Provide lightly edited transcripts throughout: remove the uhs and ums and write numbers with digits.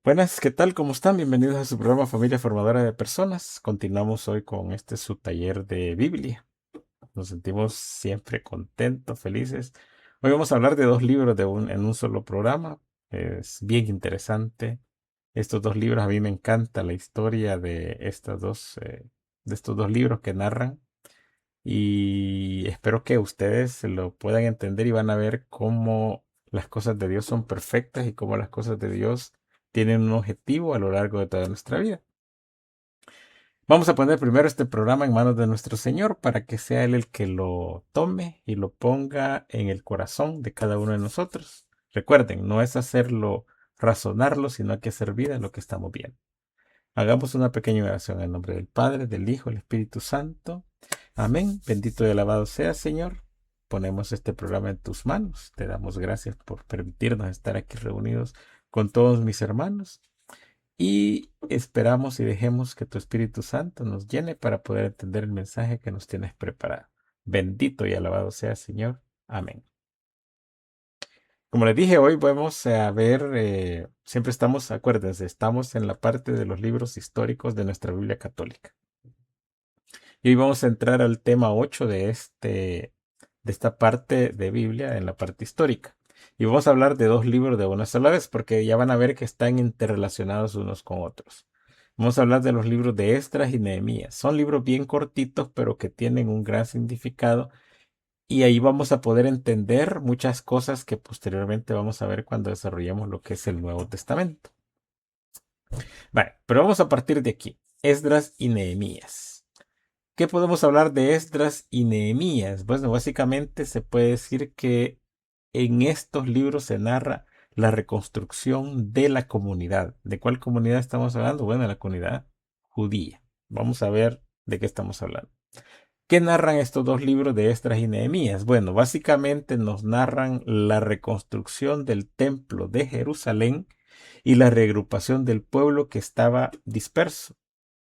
Buenas, ¿qué tal? ¿Cómo están? Bienvenidos a su programa Familia Formadora de Personas. Continuamos hoy con su taller de Biblia. Nos sentimos siempre contentos, felices. Hoy vamos a hablar de dos libros en un solo programa. Es bien interesante. Estos dos libros, a mí me encanta la historia de estos dos libros que narran. Y espero que ustedes lo puedan entender y van a ver cómo las cosas de Dios son perfectas y cómo las cosas de Dios tienen un objetivo a lo largo de toda nuestra vida. Vamos a poner primero este programa en manos de nuestro Señor para que sea Él el que lo tome y lo ponga en el corazón de cada uno de nosotros. Recuerden, no es hacerlo razonarlo, sino hay que hacer vida en lo que estamos viendo. Hagamos una pequeña oración en nombre del Padre, del Hijo, del Espíritu Santo. Amén. Bendito y alabado sea, Señor. Ponemos este programa en tus manos. Te damos gracias por permitirnos estar aquí reunidos con todos mis hermanos. Y esperamos y dejemos que tu Espíritu Santo nos llene para poder entender el mensaje que nos tienes preparado. Bendito y alabado sea, Señor. Amén. Como les dije, hoy vamos a ver, siempre estamos, acuérdense, estamos en la parte de los libros históricos de nuestra Biblia católica. Y hoy vamos a entrar al tema 8 de esta parte de Biblia, en la parte histórica. Y vamos a hablar de dos libros de una sola vez, porque ya van a ver que están interrelacionados unos con otros. Vamos a hablar de los libros de Esdras y Nehemías. Son libros bien cortitos, pero que tienen un gran significado. Y ahí vamos a poder entender muchas cosas que posteriormente vamos a ver cuando desarrollemos lo que es el Nuevo Testamento. Vale, pero vamos a partir de aquí. Esdras y Nehemías. ¿Qué podemos hablar de Esdras y Nehemías? Bueno, básicamente se puede decir que en estos libros se narra la reconstrucción de la comunidad. ¿De cuál comunidad estamos hablando? Bueno, la comunidad judía. Vamos a ver de qué estamos hablando. ¿Qué narran estos dos libros de Esdras y Nehemías? Bueno, básicamente nos narran la reconstrucción del templo de Jerusalén y la reagrupación del pueblo que estaba disperso,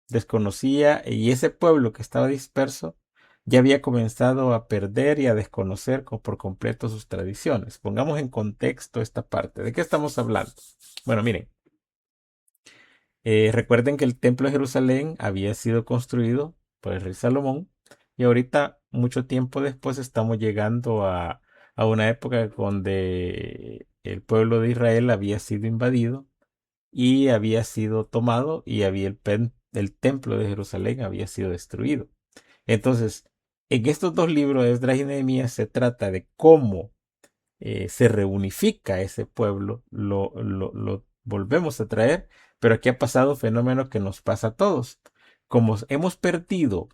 desconocía, y ese pueblo que estaba disperso ya había comenzado a perder y a desconocer por completo sus tradiciones. Pongamos en contexto esta parte. ¿De qué estamos hablando? Bueno, miren, recuerden que el templo de Jerusalén había sido construido por el rey Salomón y ahorita, mucho tiempo después, estamos llegando a una época donde el pueblo de Israel había sido invadido y había sido tomado y el templo de Jerusalén había sido destruido. Entonces, en estos dos libros de Esdras y Nehemías se trata de cómo se reunifica ese pueblo, lo volvemos a traer, pero aquí ha pasado un fenómeno que nos pasa a todos. Como hemos perdido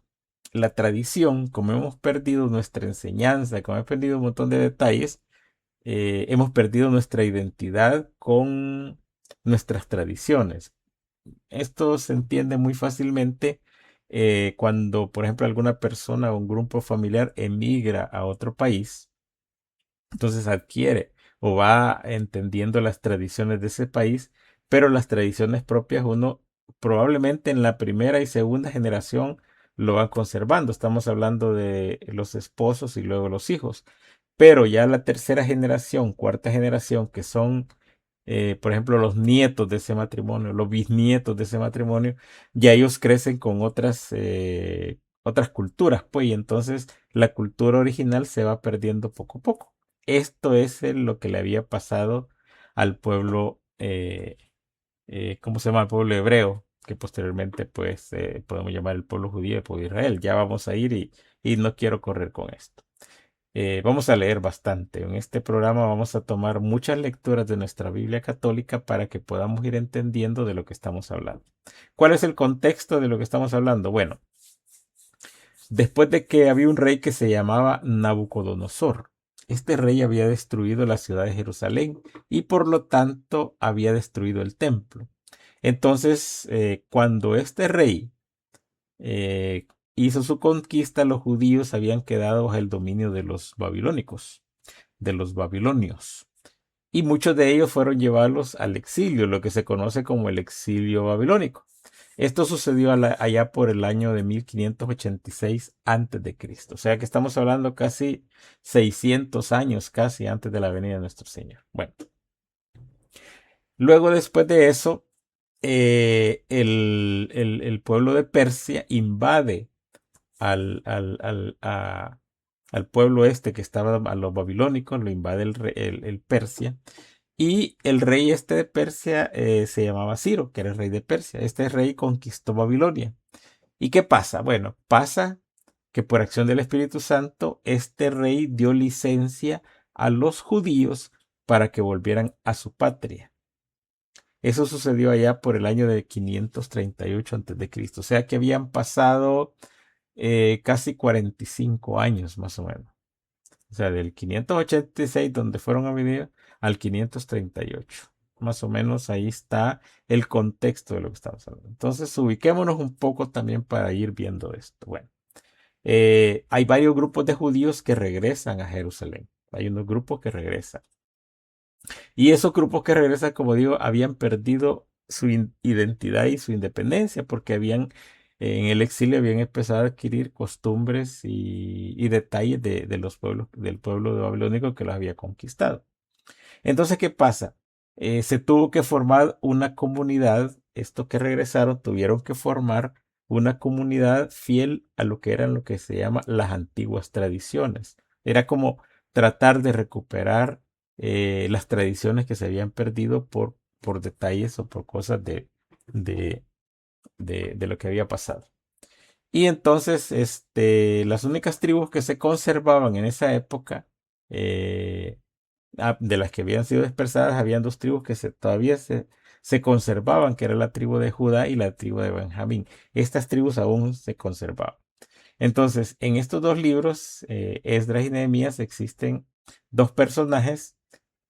la tradición, como hemos perdido nuestra enseñanza, como hemos perdido un montón de detalles, hemos perdido nuestra identidad con nuestras tradiciones. Esto se entiende muy fácilmente cuando, por ejemplo, alguna persona o un grupo familiar emigra a otro país, entonces adquiere o va entendiendo las tradiciones de ese país, pero las tradiciones propias uno probablemente en la primera y segunda generación lo van conservando. Estamos hablando de los esposos y luego los hijos. Pero ya la tercera generación, cuarta generación, que son, por ejemplo, los nietos de ese matrimonio, los bisnietos de ese matrimonio, ya ellos crecen con otras culturas, pues, y entonces la cultura original se va perdiendo poco a poco. Esto es lo que le había pasado al pueblo, ¿cómo se llama? Al pueblo hebreo, que posteriormente, pues, podemos llamar el pueblo judío, el pueblo de Israel. Ya vamos a ir y no quiero correr con esto. Vamos a leer bastante. En este programa vamos a tomar muchas lecturas de nuestra Biblia católica para que podamos ir entendiendo de lo que estamos hablando. ¿Cuál es el contexto de lo que estamos hablando? Bueno, después de que había un rey que se llamaba Nabucodonosor. Este rey había destruido la ciudad de Jerusalén y por lo tanto había destruido el templo. Entonces, cuando este rey eh, hizo su conquista, los judíos habían quedado bajo el dominio de los babilónicos, de los babilonios. Y muchos de ellos fueron llevados al exilio, lo que se conoce como el exilio babilónico. Esto sucedió allá por el año de 1586 antes de Cristo. O sea que estamos hablando casi 600 años casi antes de la venida de nuestro Señor. Bueno, Luego, después de eso, el pueblo de Persia invade al pueblo este que estaba a los babilónicos, lo invade el Persia. Y el rey este de Persia se llamaba Ciro, que era el rey de Persia. Este rey conquistó Babilonia. ¿Y qué pasa? Bueno, pasa que por acción del Espíritu Santo, este rey dio licencia a los judíos para que volvieran a su patria. Eso sucedió allá por el año de 538 a.C. O sea que habían pasado casi 45 años más o menos. O sea, del 586 donde fueron a vivir al 538. Más o menos ahí está el contexto de lo que estamos hablando. Entonces, ubiquémonos un poco también para ir viendo esto. Bueno, hay varios grupos de judíos que regresan a Jerusalén. Hay unos grupos que regresan. Y esos grupos que regresan, como digo, habían perdido su identidad y su independencia porque en el exilio habían empezado a adquirir costumbres y detalles de los pueblos, del pueblo de babilónico que los había conquistado. Entonces, ¿qué pasa? Se tuvo que formar una comunidad, estos que regresaron tuvieron que formar una comunidad fiel a lo que eran lo que se llama las antiguas tradiciones. Era como tratar de recuperar las tradiciones que se habían perdido por detalles o por cosas de, de lo que había pasado. Y entonces, las únicas tribus que se conservaban en esa época, eh, de las que habían sido dispersadas, habían dos tribus que todavía se conservaban, que era la tribu de Judá y la tribu de Benjamín. Estas tribus aún se conservaban. Entonces, en estos dos libros, Esdras y Nehemías, existen dos personajes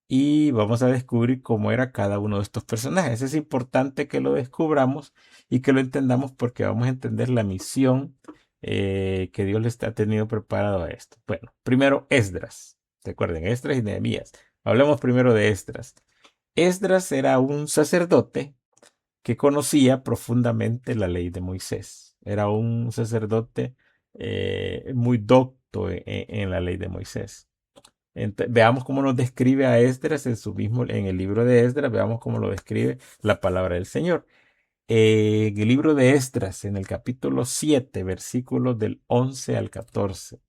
y vamos a descubrir cómo era cada uno de estos personajes. Es importante que lo descubramos y que lo entendamos porque vamos a entender la misión que Dios les ha tenido preparado a esto. Bueno, primero Esdras. Recuerden, Esdras y Nehemías. Hablemos primero de Esdras. Esdras era un sacerdote que conocía profundamente la ley de Moisés. Era un sacerdote muy docto en la ley de Moisés. Veamos cómo nos describe a Esdras en el libro de Esdras, veamos cómo lo describe la palabra del Señor. En el libro de Esdras, en el capítulo 7, versículos del 11 al 14.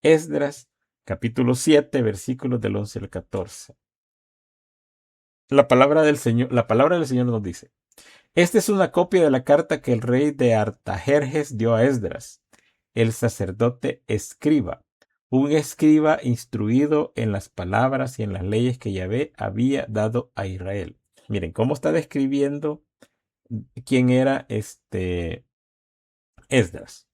Esdras, capítulo 7, versículos del 11 al 14. La palabra del Señor nos dice: esta es una copia de la carta que el rey de Artajerjes dio a Esdras, el sacerdote escriba, un escriba instruido en las palabras y en las leyes que Yahvé había dado a Israel. Miren cómo está describiendo quién era Esdras.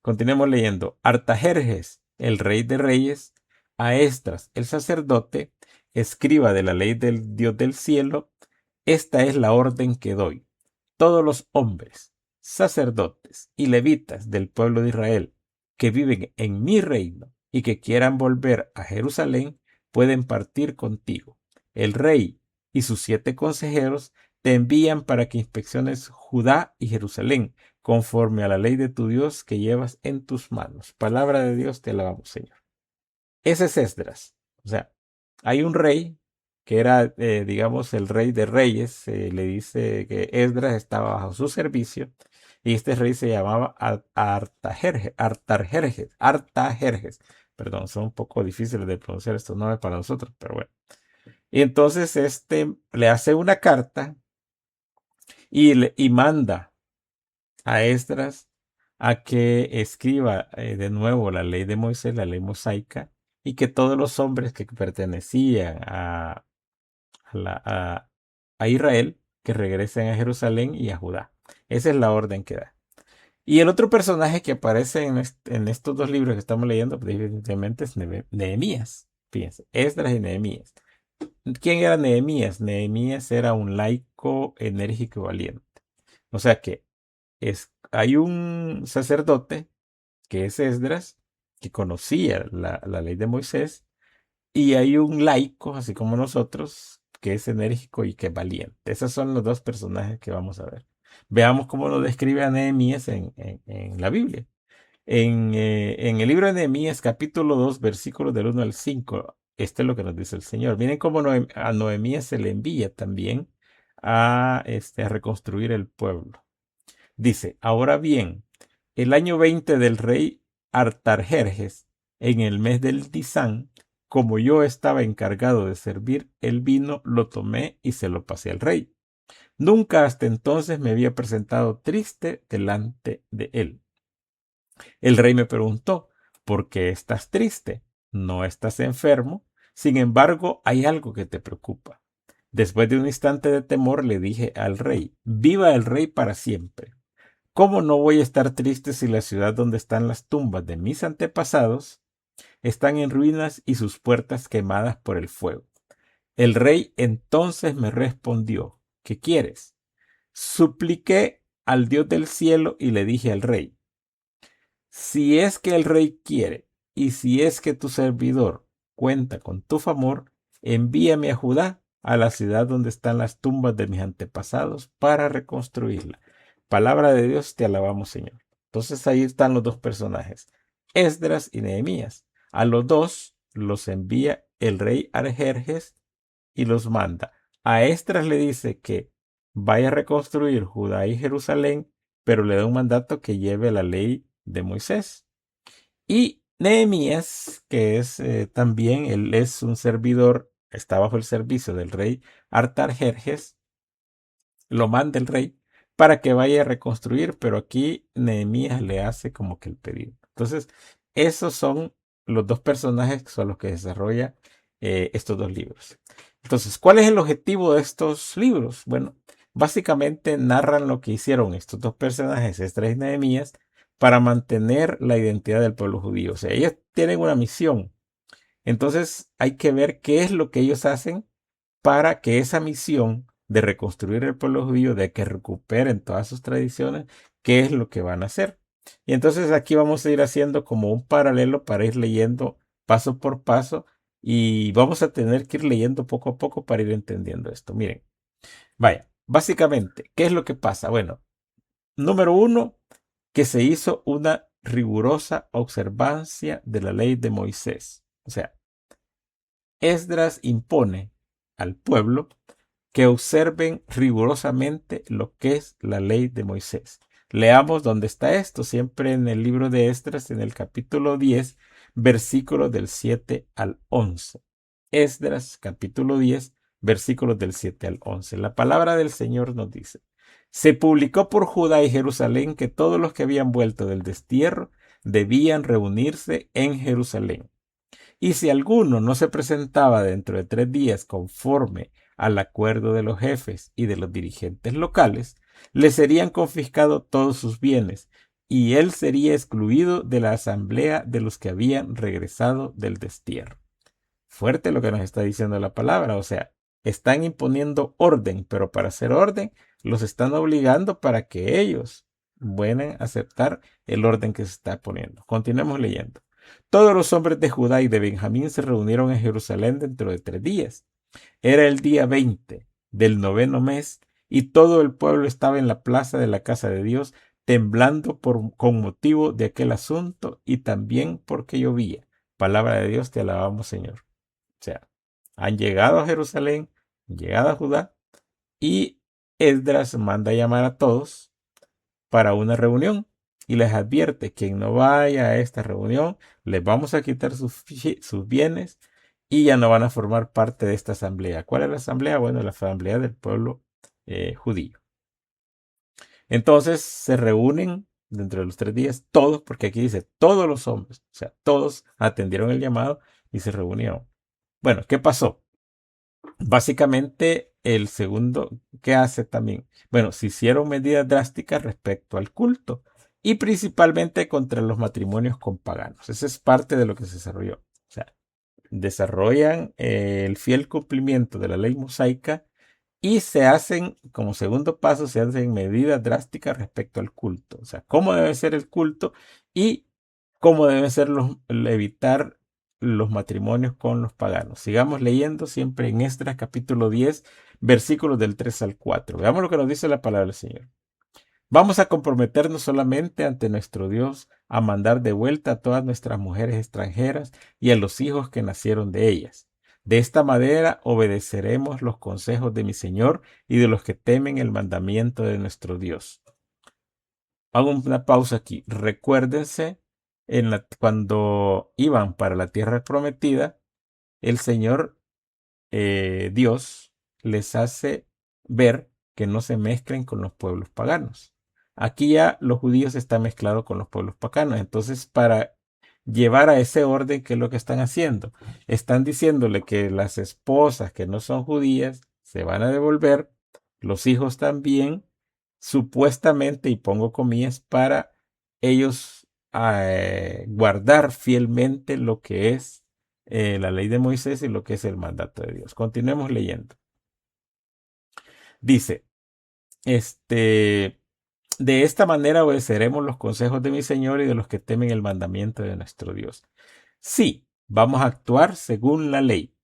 Continuemos leyendo. Artajerjes, el rey de reyes, a Esdras, el sacerdote, escriba de la ley del Dios del cielo, esta es la orden que doy. Todos los hombres, sacerdotes y levitas del pueblo de Israel que viven en mi reino y que quieran volver a Jerusalén pueden partir contigo. El rey y sus 7 consejeros te envían para que inspecciones Judá y Jerusalén conforme a la ley de tu Dios que llevas en tus manos. Palabra de Dios, te alabamos, Señor. Ese es Esdras. O sea, hay un rey que era, digamos, el rey de reyes. Le dice que Esdras estaba bajo su servicio. Y este rey se llamaba Artajerjes. Perdón, son un poco difíciles de pronunciar estos nombres para nosotros, pero bueno. Y entonces le hace una carta y manda a Esdras a que escriba de nuevo la ley de Moisés, la ley mosaica, y que todos los hombres que pertenecían a Israel, que regresen a Jerusalén y a Judá. Esa es la orden que da. Y el otro personaje que aparece en estos dos libros que estamos leyendo, pues, evidentemente es Nehemías. Fíjense, Esdras y Nehemías. ¿Quién era Nehemías? Nehemías era un laico enérgico y valiente. O sea que hay un sacerdote que es Esdras, que conocía la ley de Moisés, y hay un laico, así como nosotros, que es enérgico y que es valiente. Esos son los dos personajes que vamos a ver. Veamos cómo lo describe a Nehemías en la Biblia. En el libro de Nehemías, capítulo 2, versículos del 1 al 5, este es lo que nos dice el Señor. Miren cómo a Nehemías se le envía también a reconstruir el pueblo. Dice, ahora bien, el año 20 del rey Artajerjes, en el mes del Disán, como yo estaba encargado de servir el vino, lo tomé y se lo pasé al rey. Nunca hasta entonces me había presentado triste delante de él. El rey me preguntó, ¿por qué estás triste? No estás enfermo. Sin embargo, hay algo que te preocupa. Después de un instante de temor le dije al rey, viva el rey para siempre. ¿Cómo no voy a estar triste si la ciudad donde están las tumbas de mis antepasados están en ruinas y sus puertas quemadas por el fuego? El rey entonces me respondió, ¿qué quieres? Supliqué al Dios del cielo y le dije al rey, si es que el rey quiere y si es que tu servidor cuenta con tu favor, envíame a Judá, a la ciudad donde están las tumbas de mis antepasados, para reconstruirla. Palabra de Dios, te alabamos, Señor. Entonces ahí están los dos personajes, Esdras y Nehemías. A los dos los envía el rey Arjerjes y los manda. A Esdras le dice que vaya a reconstruir Judá y Jerusalén, pero le da un mandato que lleve la ley de Moisés. Y Nehemías, que es también, él es un servidor, está bajo el servicio del rey Artajerjes, lo manda el rey para que vaya a reconstruir, pero aquí Nehemías le hace como que el pedido. Entonces, esos son los dos personajes que son los que desarrolla estos dos libros. Entonces, ¿cuál es el objetivo de estos libros? Bueno, básicamente narran lo que hicieron estos dos personajes, Esdras y Nehemías, para mantener la identidad del pueblo judío. O sea, ellos tienen una misión. Entonces, hay que ver qué es lo que ellos hacen para que esa misión de reconstruir el pueblo judío, de que recuperen todas sus tradiciones, qué es lo que van a hacer. Y entonces aquí vamos a ir haciendo como un paralelo para ir leyendo paso por paso y vamos a tener que ir leyendo poco a poco para ir entendiendo esto. Miren, vaya, básicamente, ¿qué es lo que pasa? Bueno, número uno, que se hizo una rigurosa observancia de la ley de Moisés. O sea, Esdras impone al pueblo que observen rigurosamente lo que es la ley de Moisés. Leamos dónde está esto, siempre en el libro de Esdras, en el capítulo 10, versículos del 7 al 11. Esdras, capítulo 10, versículos del 7 al 11. La palabra del Señor nos dice, se publicó por Judá y Jerusalén que todos los que habían vuelto del destierro debían reunirse en Jerusalén. Y si alguno no se presentaba dentro de 3 días conforme al acuerdo de los jefes y de los dirigentes locales, le serían confiscados todos sus bienes y él sería excluido de la asamblea de los que habían regresado del destierro. Fuerte lo que nos está diciendo la palabra, o sea, están imponiendo orden, pero para hacer orden los están obligando para que ellos puedan aceptar el orden que se está poniendo. Continuemos leyendo. Todos los hombres de Judá y de Benjamín se reunieron en Jerusalén dentro de 3 días. Era el día 20 del 9º mes y todo el pueblo estaba en la plaza de la casa de Dios temblando con motivo de aquel asunto y también porque llovía. Palabra de Dios, te alabamos, Señor. O sea, han llegado a Jerusalén, han llegado a Judá y Esdras manda a llamar a todos para una reunión y les advierte, quien no vaya a esta reunión, les vamos a quitar sus bienes y ya no van a formar parte de esta asamblea. ¿Cuál es la asamblea? Bueno, la asamblea del pueblo judío. Entonces se reúnen dentro de los 3 días todos, porque aquí dice todos los hombres, o sea, todos atendieron el llamado y se reunieron. Bueno, ¿qué pasó? Básicamente, el segundo, ¿qué hace también? Bueno, se hicieron medidas drásticas respecto al culto y principalmente contra los matrimonios con paganos. Esa es parte de lo que se desarrolló. O sea, desarrollan el fiel cumplimiento de la ley mosaica y se hacen, como segundo paso, se hacen medidas drásticas respecto al culto. O sea, cómo debe ser el culto y cómo deben ser evitar los matrimonios con los paganos. Sigamos leyendo siempre en Esdras capítulo 10, versículos del 3 al 4. Veamos lo que nos dice la palabra del Señor. Vamos a comprometernos solamente ante nuestro Dios a mandar de vuelta a todas nuestras mujeres extranjeras y a los hijos que nacieron de ellas. De esta manera obedeceremos los consejos de mi Señor y de los que temen el mandamiento de nuestro Dios. Hago una pausa aquí. Recuérdense, cuando iban para la tierra prometida, el Señor Dios les hace ver que no se mezclen con los pueblos paganos. Aquí ya los judíos están mezclados con los pueblos paganos. Entonces, para llevar a ese orden, ¿qué es lo que están haciendo? Están diciéndole que las esposas que no son judías se van a devolver, los hijos también, supuestamente, y pongo comillas, para ellos guardar fielmente lo que es la ley de Moisés y lo que es el mandato de Dios. Continuemos leyendo. Dice, de esta manera obedeceremos los consejos de mi Señor y de los que temen el mandamiento de nuestro Dios. Sí, vamos a actuar según la ley.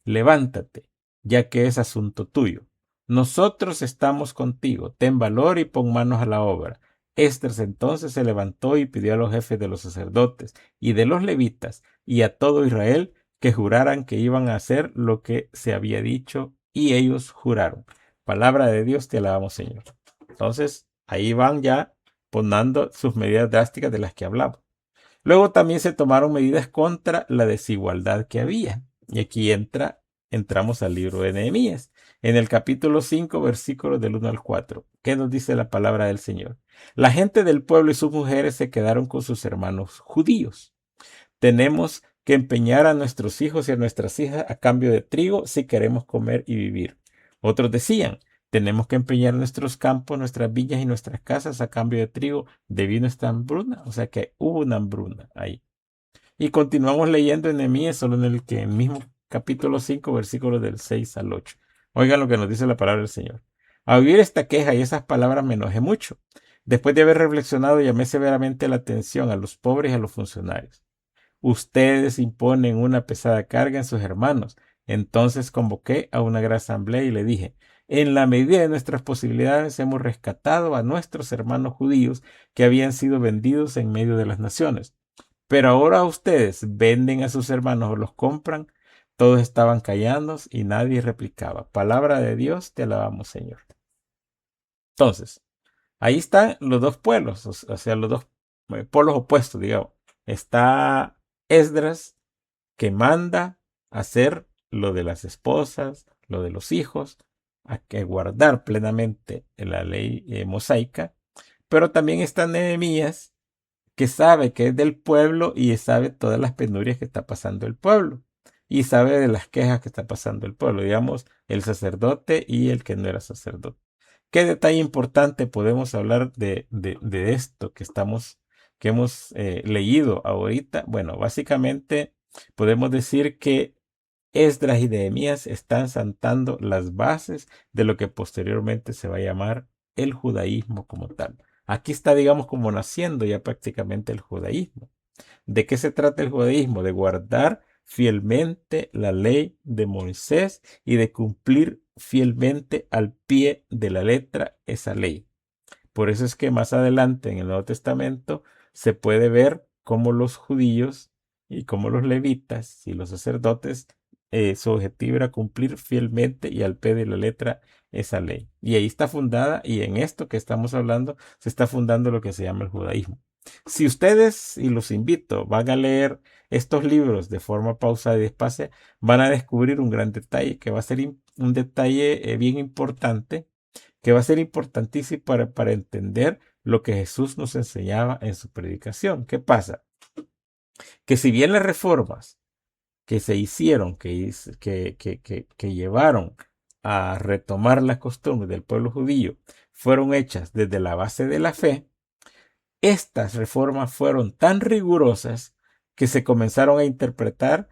Levántate, ya que es asunto tuyo. Nosotros estamos contigo. Ten valor y pon manos a la obra. Esdras entonces se levantó y pidió a los jefes de los sacerdotes y de los levitas y a todo Israel que juraran que iban a hacer lo que se había dicho, y ellos juraron. Palabra de Dios, te alabamos, Señor. Entonces, ahí van ya poniendo sus medidas drásticas de las que hablamos. Luego también se tomaron medidas contra la desigualdad que había. Y aquí entramos al libro de Nehemías, en el capítulo 5, versículos del 1 al 4. ¿Qué nos dice la palabra del Señor? La gente del pueblo y sus mujeres se quedaron con sus hermanos judíos. Tenemos que empeñar a nuestros hijos y a nuestras hijas a cambio de trigo si queremos comer y vivir. Otros decían, tenemos que empeñar nuestros campos, nuestras villas y nuestras casas a cambio de trigo debido a esta hambruna. O sea que hubo una hambruna ahí. Y continuamos leyendo en Nehemías, solo en el mismo capítulo 5, versículos del 6 al 8. Oigan lo que nos dice la palabra del Señor. A oír esta queja y esas palabras me enojé mucho. Después de haber reflexionado, llamé severamente la atención a los pobres y a los funcionarios. Ustedes imponen una pesada carga en sus hermanos. Entonces convoqué a una gran asamblea y le dije, en la medida de nuestras posibilidades hemos rescatado a nuestros hermanos judíos que habían sido vendidos en medio de las naciones. Pero ahora ustedes venden a sus hermanos o los compran. Todos estaban callados y nadie replicaba. Palabra de Dios, te alabamos, Señor. Entonces, ahí están los dos pueblos, o sea, los dos polos opuestos, digamos. Está Esdras, que manda hacer lo de las esposas, lo de los hijos, a que guardar plenamente la ley mosaica. Pero también está Nehemías, que sabe que es del pueblo y sabe todas las penurias que está pasando el pueblo. Y sabe de las quejas que está pasando el pueblo, digamos, el sacerdote y el que no era sacerdote. ¿Qué detalle importante podemos hablar de esto que hemos leído ahorita? Bueno, básicamente podemos decir que Esdras y Nehemías están sentando las bases de lo que posteriormente se va a llamar el judaísmo como tal. Aquí está, digamos, como naciendo ya prácticamente el judaísmo. ¿De qué se trata el judaísmo? De guardar fielmente la ley de Moisés y de cumplir fielmente al pie de la letra esa ley. Por eso es que más adelante en el Nuevo Testamento se puede ver cómo los judíos y cómo los levitas y los sacerdotes, su objetivo era cumplir fielmente y al pie de la letra esa ley. Y ahí está fundada, y en esto que estamos hablando, se está fundando lo que se llama el judaísmo. Si ustedes, y los invito, van a leer estos libros de forma pausada y despacio, van a descubrir un gran detalle que va a ser un detalle bien importante, que va a ser importantísimo para entender lo que Jesús nos enseñaba en su predicación. ¿Qué pasa? Que si bien las reformas que se hicieron, que llevaron a retomar las costumbres del pueblo judío, fueron hechas desde la base de la fe, estas reformas fueron tan rigurosas que se comenzaron a interpretar,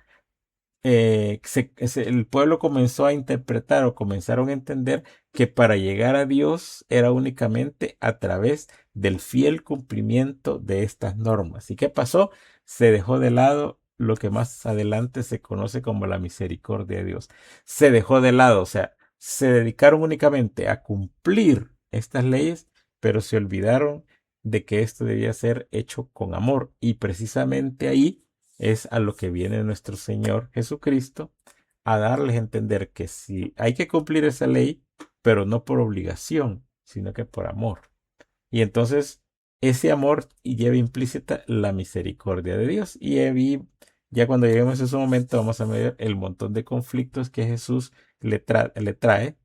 el pueblo comenzó a interpretar o comenzaron a entender que para llegar a Dios era únicamente a través del fiel cumplimiento de estas normas. ¿Y qué pasó? Se dejó de lado lo que más adelante se conoce como la misericordia de Dios. Se dejó de lado, o sea, se dedicaron únicamente a cumplir estas leyes, pero se olvidaron de que esto debía ser hecho con amor. Y precisamente ahí es a lo que viene nuestro Señor Jesucristo a darles a entender que sí hay que cumplir esa ley, pero no por obligación, sino que por amor. Y entonces ese amor lleva implícita la misericordia de Dios. Y ya cuando lleguemos a ese momento vamos a ver el montón de conflictos que Jesús le trae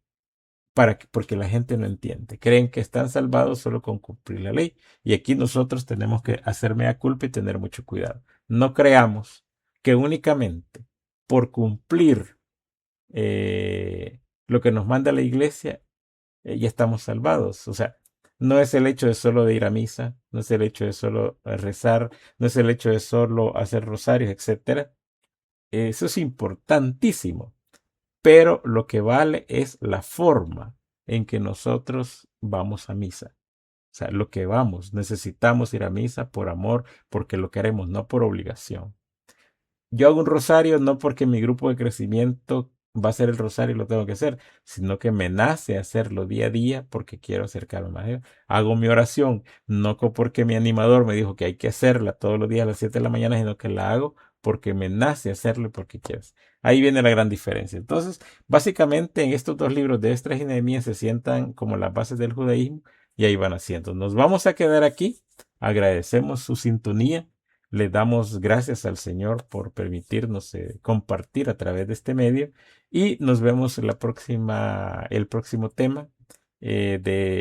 porque la gente no entiende. Creen que están salvados solo con cumplir la ley. Y aquí nosotros tenemos que hacer mea culpa y tener mucho cuidado. No creamos que únicamente por cumplir lo que nos manda la iglesia ya estamos salvados. O sea, no es el hecho de solo de ir a misa, no es el hecho de solo rezar, no es el hecho de solo hacer rosarios, etcétera. Eso es importantísimo, pero lo que vale es la forma en que nosotros vamos a misa. O sea, lo que vamos, necesitamos ir a misa por amor, porque lo queremos, no por obligación. Yo hago un rosario no porque mi grupo de crecimiento va a ser el rosario y lo tengo que hacer, sino que me nace hacerlo día a día porque quiero acercarme más a Dios. Hago mi oración no porque mi animador me dijo que hay que hacerla todos los días a las 7 de la mañana, sino que la hago porque me nace hacerlo y porque quiero. Ahí viene la gran diferencia. Entonces, básicamente en estos dos libros de Esdras y Nehemías se sientan como las bases del judaísmo y ahí van haciendo. Nos vamos a quedar aquí. Agradecemos su sintonía. Le damos gracias al Señor por permitirnos compartir a través de este medio y nos vemos en el próximo tema.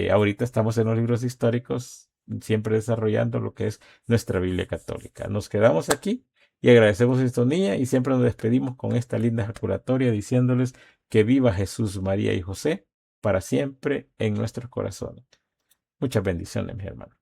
Ahorita estamos en los libros históricos, siempre desarrollando lo que es nuestra Biblia católica. Nos quedamos aquí y agradecemos su sintonía y siempre nos despedimos con esta linda ejaculatoria diciéndoles que viva Jesús, María y José para siempre en nuestros corazones. Muchas bendiciones, mis hermanos.